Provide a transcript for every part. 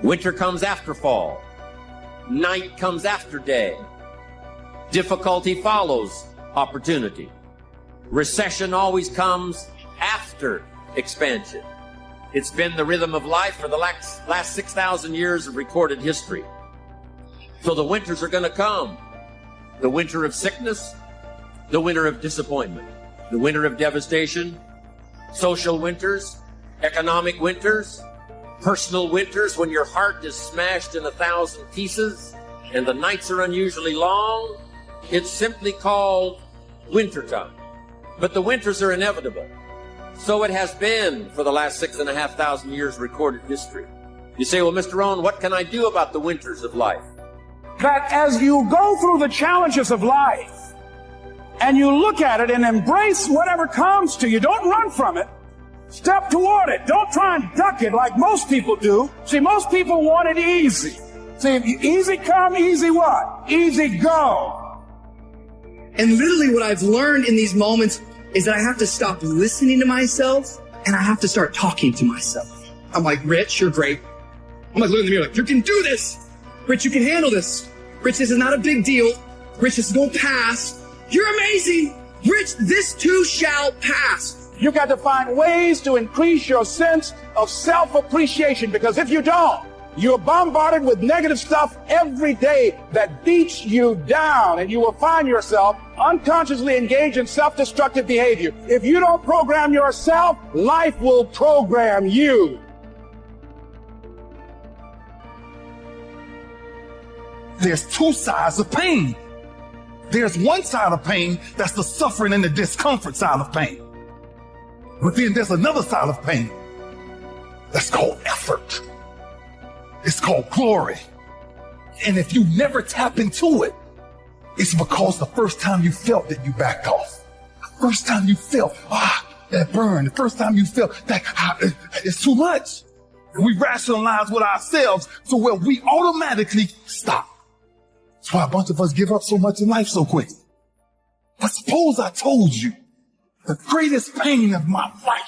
Winter comes after fall. Night comes after day. Difficulty follows opportunity. Recession always comes after expansion. It's been the rhythm of life for the last 6,000 years of recorded history. So the winters are going to come. The winter of sickness, the winter of disappointment, the winter of devastation, social winters, economic winters, personal winters when your heart is smashed in 1,000 pieces and the nights are unusually long. It's simply called wintertime. But the winters are inevitable. So it has been for the last 6,500 years recorded history. You say, well, Mr. Rohn, what can I do about the winters of life? That as you go through the challenges of life and you look at it and embrace whatever comes to you, don't run from it. Step toward it. Don't try and duck it like most people do. See, most people want it easy. See, easy come, easy what? Easy go. And literally what I've learned in these moments is that I have to stop listening to myself and I have to start talking to myself. I'm like, Rich, you're great. I'm like, look in the mirror like, you can do this. Rich, you can handle this. Rich, this is not a big deal. Rich, this is going to pass. You're amazing. Rich, this too shall pass. You got to find ways to increase your sense of self-appreciation, because if you don't, you're bombarded with negative stuff every day that beats you down, and you will find yourself unconsciously engaged in self-destructive behavior. If you don't program yourself, life will program you. There's two sides of pain. There's one side of pain that's the suffering and the discomfort side of pain. But then there's another side of pain that's called effort. It's called glory. And if you never tap into it, it's because the first time you felt that you backed off. The first time you felt, that burn. The first time you felt that it's too much. And we rationalize with ourselves to where we automatically stop. That's why a bunch of us give up so much in life so quick. But suppose I told you the greatest pain of my life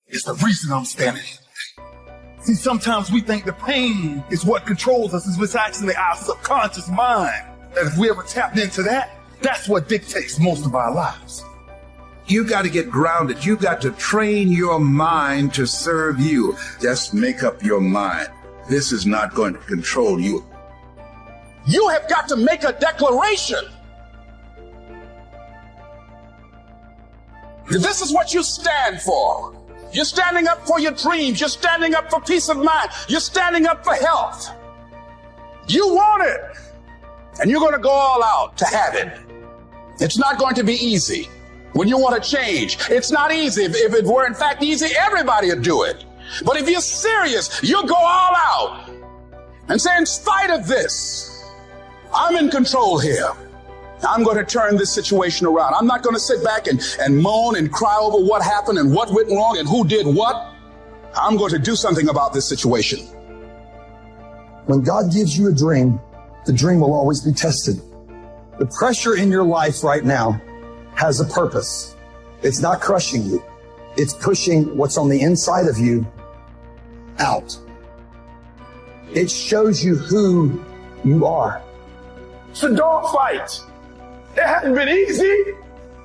is the reason I'm standing here today. See, sometimes we think the pain is what controls us. It's actually our subconscious mind. And if we ever tapped into that, that's what dictates most of our lives. You got to get grounded. You got to train your mind to serve you. Just make up your mind. This is not going to control you. You have got to make a declaration. This is what you stand for. You're standing up for your dreams. You're standing up for peace of mind. You're standing up for health. You want it. And you're going to go all out to have it. It's not going to be easy. When you want to change, it's not easy. If it were in fact easy, everybody would do it. But if you're serious, you'll go all out and say, in spite of this, I'm in control here. I'm going to turn this situation around. I'm not going to sit back and moan and cry over what happened and what went wrong and who did what. I'm going to do something about this situation. When God gives you a dream, the dream will always be tested. The pressure in your life right now has a purpose. It's not crushing you. It's pushing what's on the inside of you out. It shows you who you are. It's a dog fight. It hadn't been easy.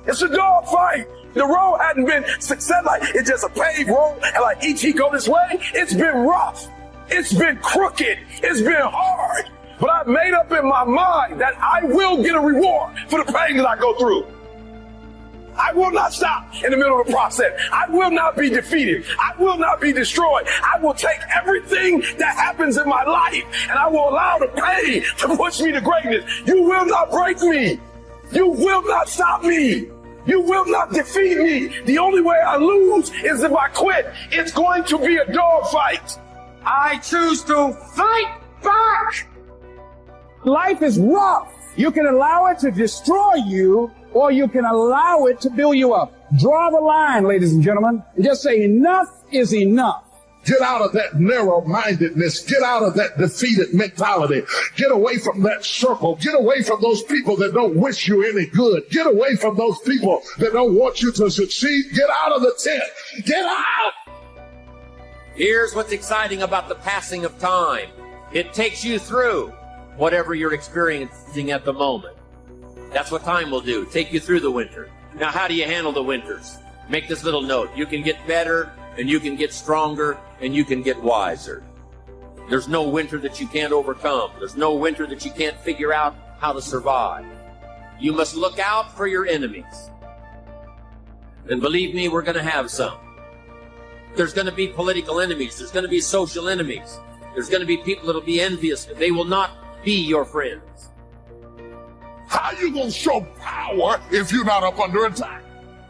It's a dog fight. The road hadn't been success. Like it's just a paved road and like E.T. go this way. It's been rough. It's been crooked. It's been hard. But I've made up in my mind that I will get a reward for the pain that I go through. I will not stop in the middle of the process. I will not be defeated. I will not be destroyed. I will take everything that happens in my life and I will allow the pain to push me to greatness. You will not break me. You will not stop me. You will not defeat me. The only way I lose is if I quit. It's going to be a dog fight. I choose to fight back. Life is rough. You can allow it to destroy you, or you can allow it to build you up. Draw the line, ladies and gentlemen, and just say enough is enough. Get out of that narrow-mindedness. Get out of that defeated mentality. Get away from that circle. Get away from those people that don't wish you any good. Get away from those people that don't want you to succeed. Get out of the tent. Get out. Here's what's exciting about the passing of time. It takes you through whatever you're experiencing at the moment. That's what time will do, take you through the winter. Now, how do you handle the winters? Make this little note. You can get better, and you can get stronger, and you can get wiser. There's no winter that you can't overcome. There's no winter that you can't figure out how to survive. You must look out for your enemies. And believe me, we're going to have some. There's going to be political enemies. There's going to be social enemies. There's going to be people that will be envious. They will not be your friends. How you going to show power if you're not up under attack?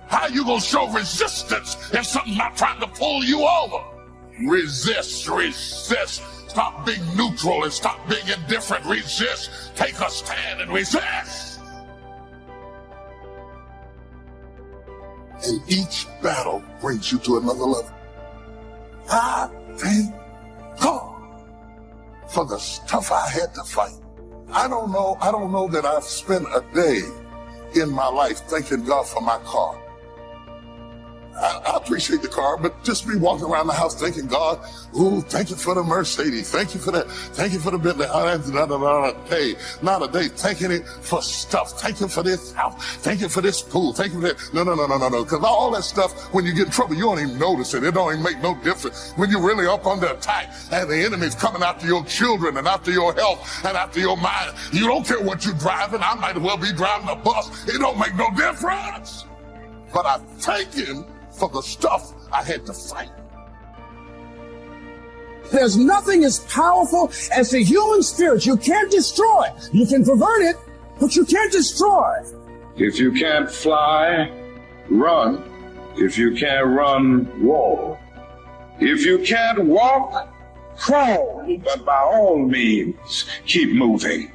How you going to show resistance if something's not trying to pull you over? Resist, resist. Stop being neutral and stop being indifferent. Resist. Take a stand and resist. And each battle brings you to another level. I thank God for the stuff I had to fight. I don't know that I've spent a day in my life thanking God for my car. I appreciate the car, but just be walking around the house thanking God, ooh, thank you for the Mercedes, thank you for that, thank you for the Bentley. Not a day, thanking it for stuff. Thank you for this house, thank you for this pool, thank you for that. No, because all that stuff, when you get in trouble, you don't even notice it. It don't even make no difference. When you're really up under attack and the enemy's coming after your children and after your health and after your mind, you don't care what you're driving. I might as well be driving a bus. It don't make no difference. But I thank him for the stuff I had to fight. There's nothing as powerful as the human spirit. You can't destroy. You can pervert it, but you can't destroy. If you can't fly, run. If you can't run, walk. If you can't walk, crawl. But by all means, keep moving.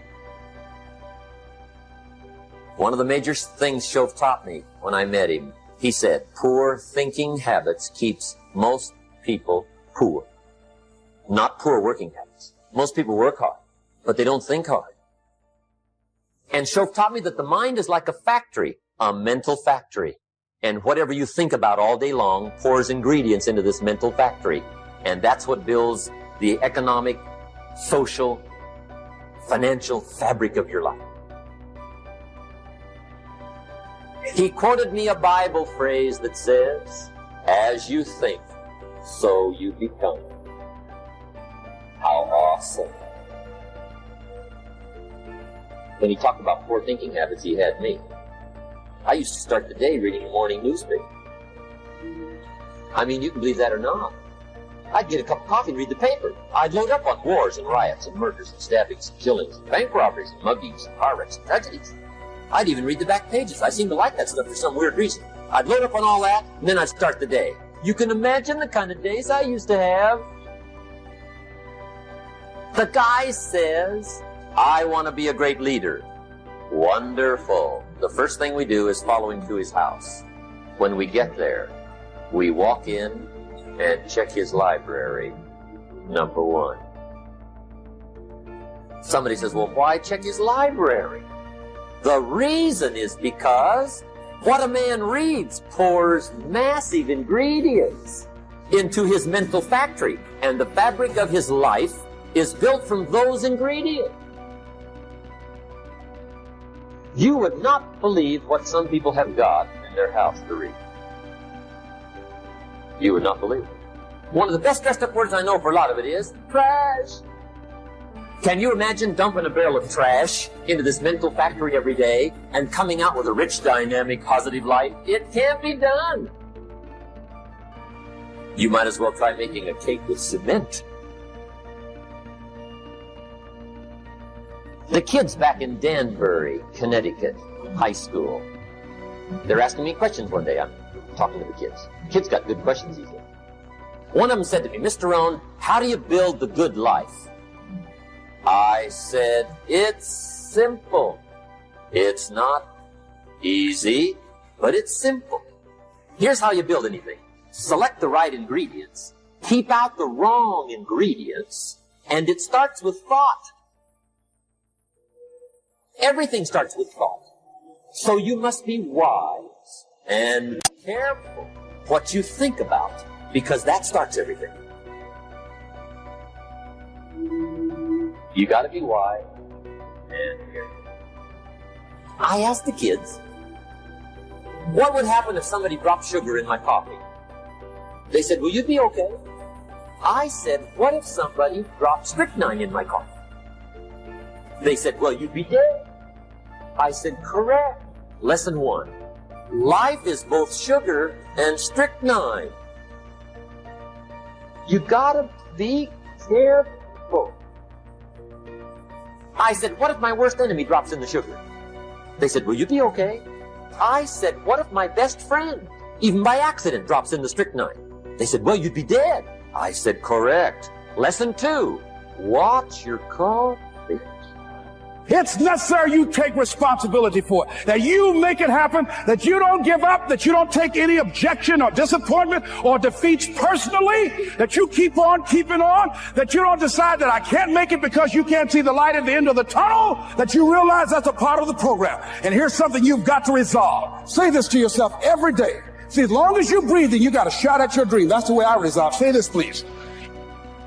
One of the major things Shove taught me when I met him, he said, poor thinking habits keeps most people poor. Not poor working habits. Most people work hard, but they don't think hard. And Shove taught me that the mind is like a factory, a mental factory. And whatever you think about all day long pours ingredients into this mental factory. And that's what builds the economic, social, financial fabric of your life. He quoted me a Bible phrase that says, as you think, so you become. How awesome. When he talked about poor thinking habits, he had me. I used to start the day reading a morning newspaper. I mean, you can believe that or not. I'd get a cup of coffee and read the paper. I'd load up on wars and riots and murders and stabbings and killings and bank robberies and muggings and car wrecks and tragedies. I'd even read the back pages. I seem to like that stuff for some weird reason. I'd load up on all that, and then I'd start the day. You can imagine the kind of days I used to have. The guy says, I want to be a great leader. Wonderful. The first thing we do is follow him to his house. When we get there, we walk in and check his library, number one. Somebody says, well, why check his library? The reason is because what a man reads pours massive ingredients into his mental factory, and the fabric of his life is built from those ingredients. You would not believe what some people have got in their house to read. You would not believe it. One of the best dressed up words I know for a lot of it is trash. Can you imagine dumping a barrel of trash into this mental factory every day and coming out with a rich, dynamic, positive life? It can't be done. You might as well try making a cake with cement. The kids back in Danbury, Connecticut, high school, they're asking me questions one day. I'm talking to the kids. Kids got good questions these days. One of them said to me, Mr. Rohn, how do you build the good life? I said, it's simple. It's not easy, but it's simple. Here's how you build anything. Select the right ingredients, keep out the wrong ingredients, and it starts with thought. Everything starts with thought. So you must be wise and careful what you think about, because that starts everything. You got to be wise and careful. I asked the kids, what would happen if somebody dropped sugar in my coffee? They said, will you be okay? I said, what if somebody dropped strychnine in my coffee? They said, well, you'd be dead. I said, correct. Lesson 1. Life is both sugar and strychnine. You gotta be careful. I said, what if my worst enemy drops in the sugar? They said, will you be okay? I said, what if my best friend, even by accident, drops in the strychnine? They said, well, you'd be dead. I said, correct. Lesson 2. Watch your coffee. It's necessary you take responsibility for it, that you make it happen, that you don't give up, that you don't take any objection or disappointment or defeats personally, that you keep on keeping on, that you don't decide that I can't make it because you can't see the light at the end of the tunnel, that you realize that's a part of the program. And here's something you've got to resolve. Say this to yourself every day. See, as long as you're breathing, you got a shot at your dream. That's the way I resolve. Say this, please.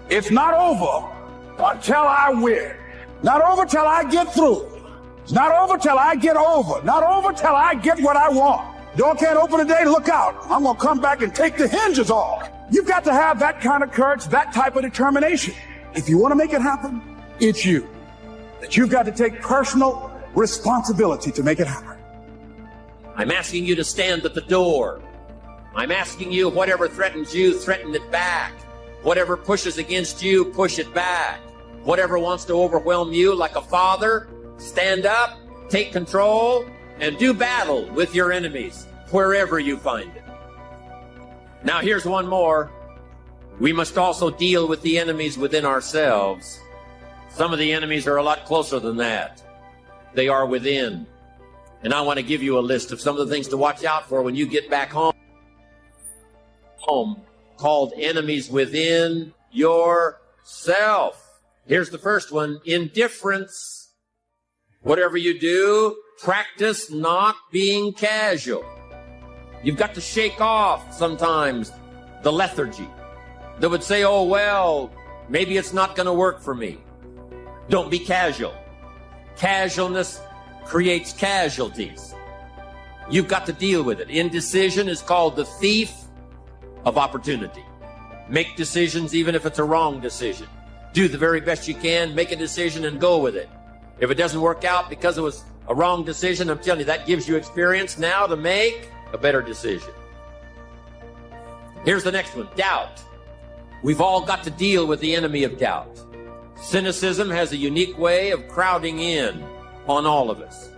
It's not over until I win. Not over till I get through. It's not over till I get over. Not over till I get what I want. Door can't open today, look out. I'm going to come back and take the hinges off. You've got to have that kind of courage, that type of determination. If you want to make it happen, it's you. That you've got to take personal responsibility to make it happen. I'm asking you to stand at the door. I'm asking you, whatever threatens you, threaten it back. Whatever pushes against you, push it back. Whatever wants to overwhelm you like a father, stand up, take control, and do battle with your enemies wherever you find it. Now here's one more. We must also deal with the enemies within ourselves. Some of the enemies are a lot closer than that. They are within. And I want to give you a list of some of the things to watch out for when you get back home, called enemies within yourself. Here's the first one, indifference. Whatever you do, practice not being casual. You've got to shake off sometimes the lethargy that would say, oh, well, maybe it's not going to work for me. Don't be casual. Casualness creates casualties. You've got to deal with it. Indecision is called the thief of opportunity. Make decisions even if it's a wrong decision. Do the very best you can, make a decision and go with it. If it doesn't work out because it was a wrong decision, I'm telling you, that gives you experience now to make a better decision. Here's the next one, doubt. We've all got to deal with the enemy of doubt. Cynicism has a unique way of crowding in on all of us.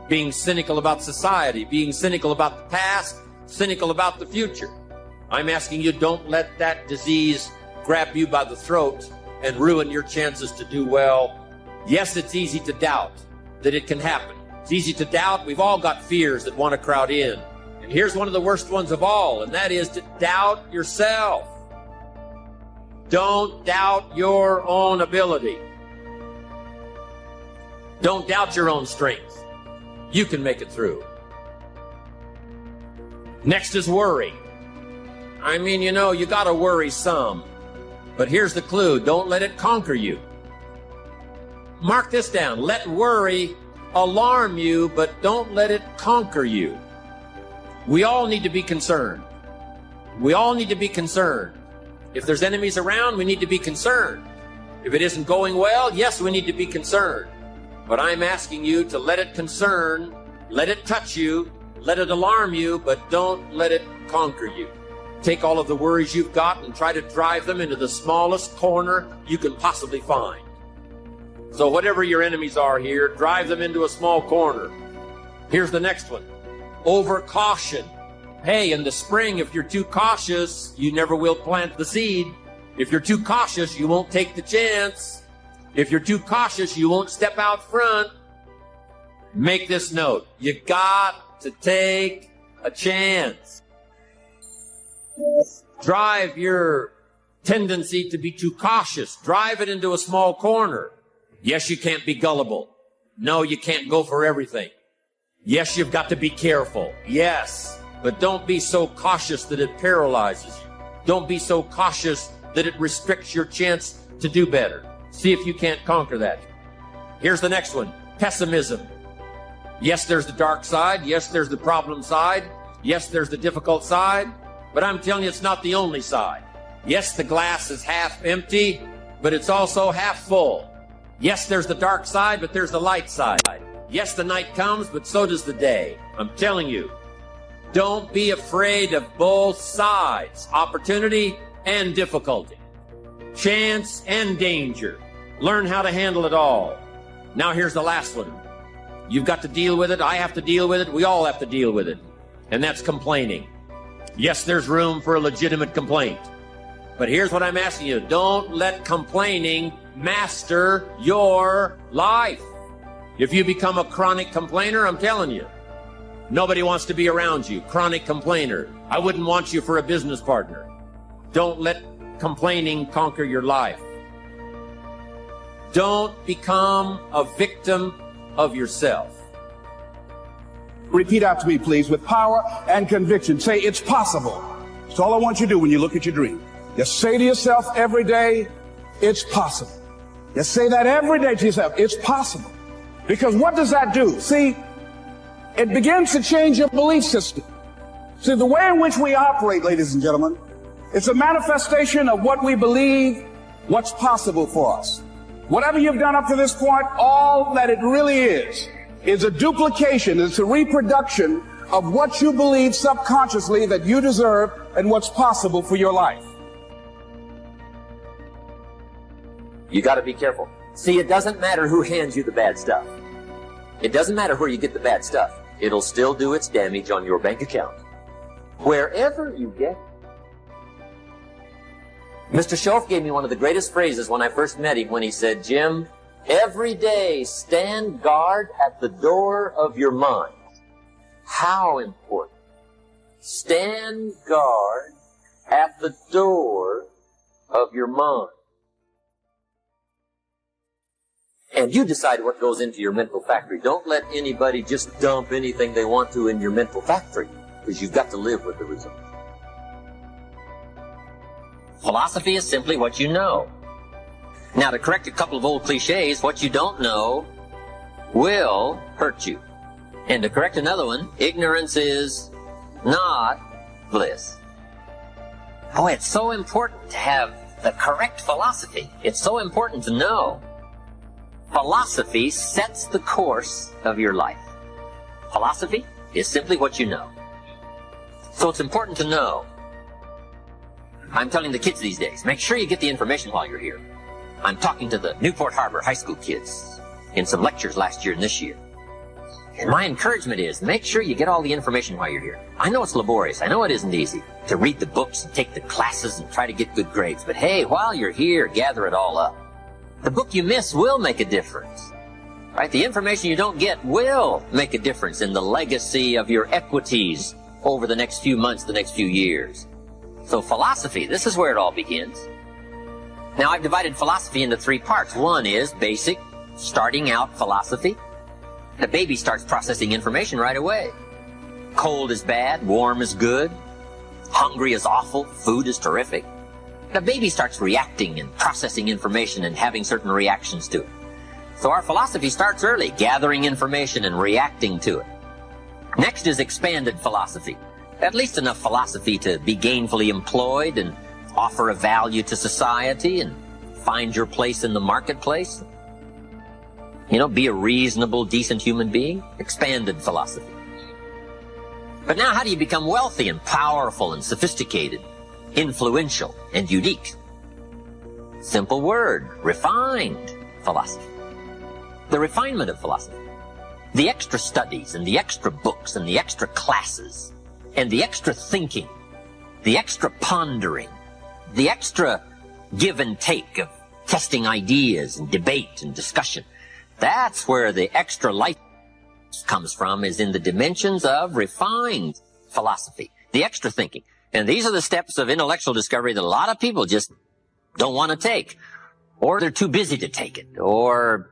Being cynical about society, being cynical about the past, cynical about the future. I'm asking you, don't let that disease grab you by the throat and ruin your chances to do well. Yes, it's easy to doubt that it can happen. It's easy to doubt. We've all got fears that want to crowd in. And here's one of the worst ones of all, and that is to doubt yourself. Don't doubt your own ability. Don't doubt your own strength. You can make it through. Next is worry. I mean, you know, you got to worry some. But here's the clue. Don't let it conquer you. Mark this down. Let worry alarm you, but don't let it conquer you. We all need to be concerned. We all need to be concerned. If there's enemies around, we need to be concerned. If it isn't going well, yes, we need to be concerned. But I'm asking you to let it concern, let it touch you, let it alarm you, but don't let it conquer you. Take all of the worries you've got and try to drive them into the smallest corner you can possibly find. So whatever your enemies are here, drive them into a small corner. Here's the next one. Over caution. Hey, in the spring, if you're too cautious, you never will plant the seed. If you're too cautious, you won't take the chance. If you're too cautious, you won't step out front. Make this note. You got to take a chance. Drive your tendency to be too cautious. Drive it into a small corner. Yes, you can't be gullible. No, you can't go for everything. Yes, you've got to be careful. Yes, but don't be so cautious that it paralyzes you. Don't be so cautious that it restricts your chance to do better. See if you can't conquer that. Here's the next one. Pessimism. Yes, there's the dark side. Yes, there's the problem side. Yes, there's the difficult side. But I'm telling you, it's not the only side. Yes, the glass is half empty, but it's also half full. Yes, there's the dark side, but there's the light side. Yes, the night comes, but so does the day. I'm telling you, don't be afraid of both sides, opportunity and difficulty, chance and danger. Learn how to handle it all. Now here's the last one. You've got to deal with it. I have to deal with it. We all have to deal with it. And that's complaining. Yes, there's room for a legitimate complaint. But here's what I'm asking you. Don't let complaining master your life. If you become a chronic complainer, I'm telling you, nobody wants to be around you. Chronic complainer. I wouldn't want you for a business partner. Don't let complaining conquer your life. Don't become a victim of yourself. Repeat after me, please, with power and conviction. Say, it's possible. That's all I want you to do when you look at your dream. Just say to yourself every day, it's possible. Just say that every day to yourself, it's possible. Because what does that do? See, it begins to change your belief system. See, the way in which we operate, ladies and gentlemen, it's a manifestation of what we believe, what's possible for us. Whatever you've done up to this point, all that it really is a duplication, it's a reproduction of what you believe subconsciously that you deserve and what's possible for your life. You got to be careful. See, it doesn't matter who hands you the bad stuff. It doesn't matter where you get the bad stuff. It'll still do its damage on your bank account. Wherever you get it. Mr. Schoaf gave me one of the greatest phrases when I first met him when he said, Jim, every day stand guard at the door of your mind. How important. Stand guard at the door of your mind. And you decide what goes into your mental factory. Don't let anybody just dump anything they want to in your mental factory, because you've got to live with the result. Philosophy is simply what you know. Now, to correct a couple of old cliches, what you don't know will hurt you. And to correct another one, ignorance is not bliss. Oh, it's so important to have the correct philosophy. It's so important to know. Philosophy sets the course of your life. Philosophy is simply what you know. So it's important to know. I'm telling the kids these days, make sure you get the information while you're here. I'm talking to the Newport Harbor high school kids in some lectures last year and this year. And my encouragement is, make sure you get all the information while you're here. I know it's laborious. I know it isn't easy to read the books and take the classes and try to get good grades. But hey, while you're here, gather it all up. The book you miss will make a difference. Right? The information you don't get will make a difference in the legacy of your equities over the next few months, the next few years. So philosophy, this is where it all begins. Now, I've divided philosophy into three parts. One is basic, starting out philosophy. The baby starts processing information right away. Cold is bad, warm is good, hungry is awful, food is terrific. The baby starts reacting and processing information and having certain reactions to it. So our philosophy starts early, gathering information and reacting to it. Next is expanded philosophy. At least enough philosophy to be gainfully employed and offer a value to society and find your place in the marketplace. You know, be a reasonable, decent human being. Expanded philosophy. But now how do you become wealthy and powerful and sophisticated, influential and unique? Simple word, refined philosophy. The refinement of philosophy. The extra studies and the extra books and the extra classes and the extra thinking, the extra pondering, the extra give and take of testing ideas and debate and discussion. That's where the extra life comes from, is in the dimensions of refined philosophy, the extra thinking. And these are the steps of intellectual discovery that a lot of people just don't want to take, or they're too busy to take it, or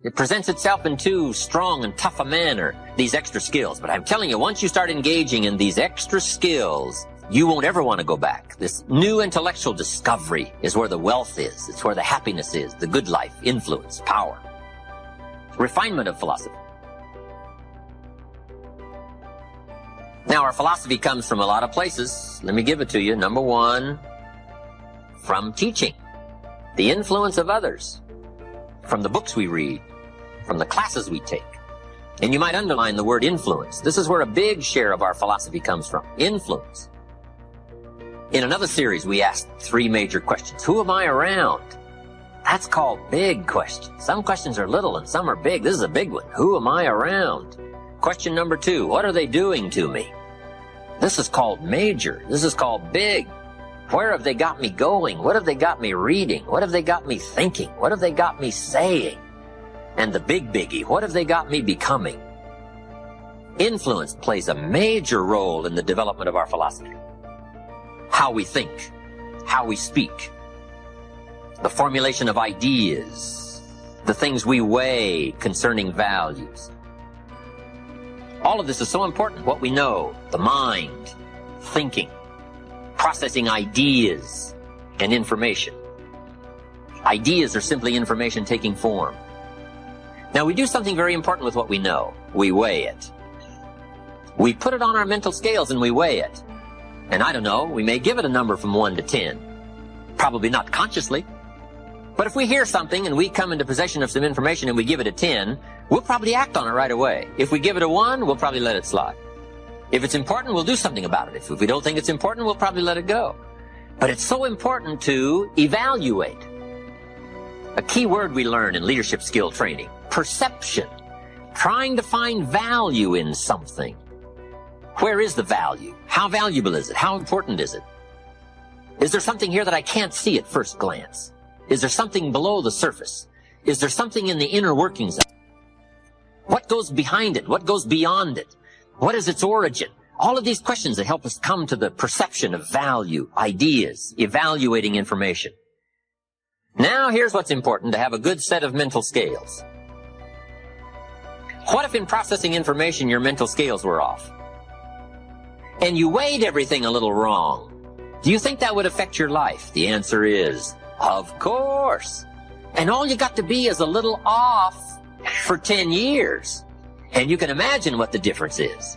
it presents itself in too strong and tough a manner, these extra skills. But I'm telling you, once you start engaging in these extra skills, You won't ever want to go back. This new intellectual discovery is where the wealth is. It's where the happiness is, the good life, influence, power. Refinement of philosophy. Now, our philosophy comes from a lot of places. Let me give it to you. Number one, from teaching. The influence of others. From the books we read. From the classes we take. And you might underline the word influence. This is where a big share of our philosophy comes from. Influence. In another series, we asked 3 major questions. Who am I around? That's called big questions. Some questions are little and some are big. This is a big one. Who am I around? Question number 2, what are they doing to me? This is called major. This is called big. Where have they got me going? What have they got me reading? What have they got me thinking? What have they got me saying? And the big biggie, what have they got me becoming? Influence plays a major role in the development of our philosophy. How we think, how we speak, the formulation of ideas, the things we weigh concerning values. All of this is so important. What we know, the mind, thinking, processing ideas and information. Ideas are simply information taking form. Now, we do something very important with what we know. We weigh it. We put it on our mental scales and we weigh it. And I don't know, we may give it a number from 1 to 10. Probably not consciously. But if we hear something and we come into possession of some information and we give it a 10, we'll probably act on it right away. If we give it a 1, we'll probably let it slide. If it's important, we'll do something about it. If we don't think it's important, we'll probably let it go. But it's so important to evaluate. A key word we learn in leadership skill training, perception. Trying to find value in something. Where is the value? How valuable is it? How important is it? Is there something here that I can't see at first glance? Is there something below the surface? Is there something in the inner workings of it? What goes behind it? What goes beyond it? What is its origin? All of these questions that help us come to the perception of value, ideas, evaluating information. Now here's what's important, to have a good set of mental scales. What if in processing information your mental scales were off? And you weighed everything a little wrong? Do you think that would affect your life? The answer is, of course. And all you got to be is a little off for 10 years. And you can imagine what the difference is.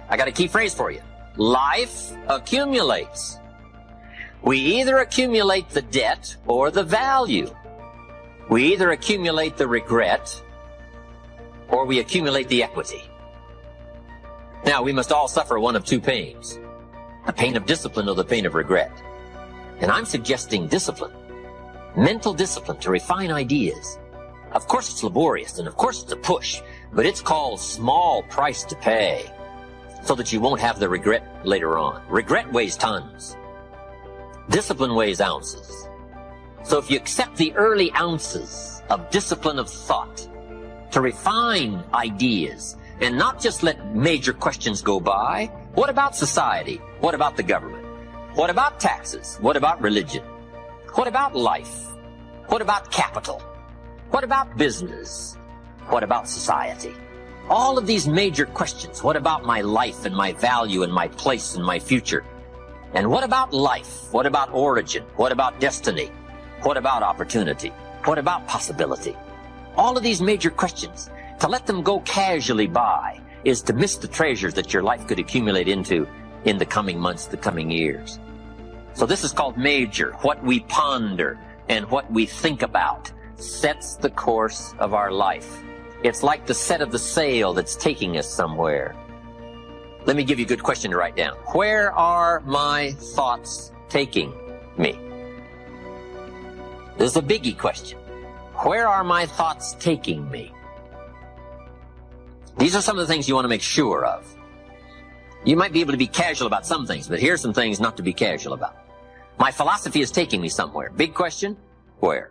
I got a key phrase for you. Life accumulates. We either accumulate the debt or the value. We either accumulate the regret or we accumulate the equity. Now, we must all suffer one of 2 pains. The pain of discipline or the pain of regret. And I'm suggesting discipline. Mental discipline to refine ideas. Of course it's laborious and of course it's a push, but it's called small price to pay so that you won't have the regret later on. Regret weighs tons. Discipline weighs ounces. So if you accept the early ounces of discipline of thought to refine ideas and not just let major questions go by, what about society? What about the government? What about taxes? What about religion? What about life? What about capital? What about business? What about society? All of these major questions. What about my life and my value and my place and my future? And what about life? What about origin? What about destiny? What about opportunity? What about possibility? All of these major questions, to let them go casually by is to miss the treasures that your life could accumulate into in the coming months, the coming years. So this is called major. What we ponder and what we think about sets the course of our life. It's like the set of the sail that's taking us somewhere. Let me give you a good question to write down. Where are my thoughts taking me? This is a biggie question. Where are my thoughts taking me? These are some of the things you want to make sure of. You might be able to be casual about some things, but here's some things not to be casual about. My philosophy is taking me somewhere. Big question, where?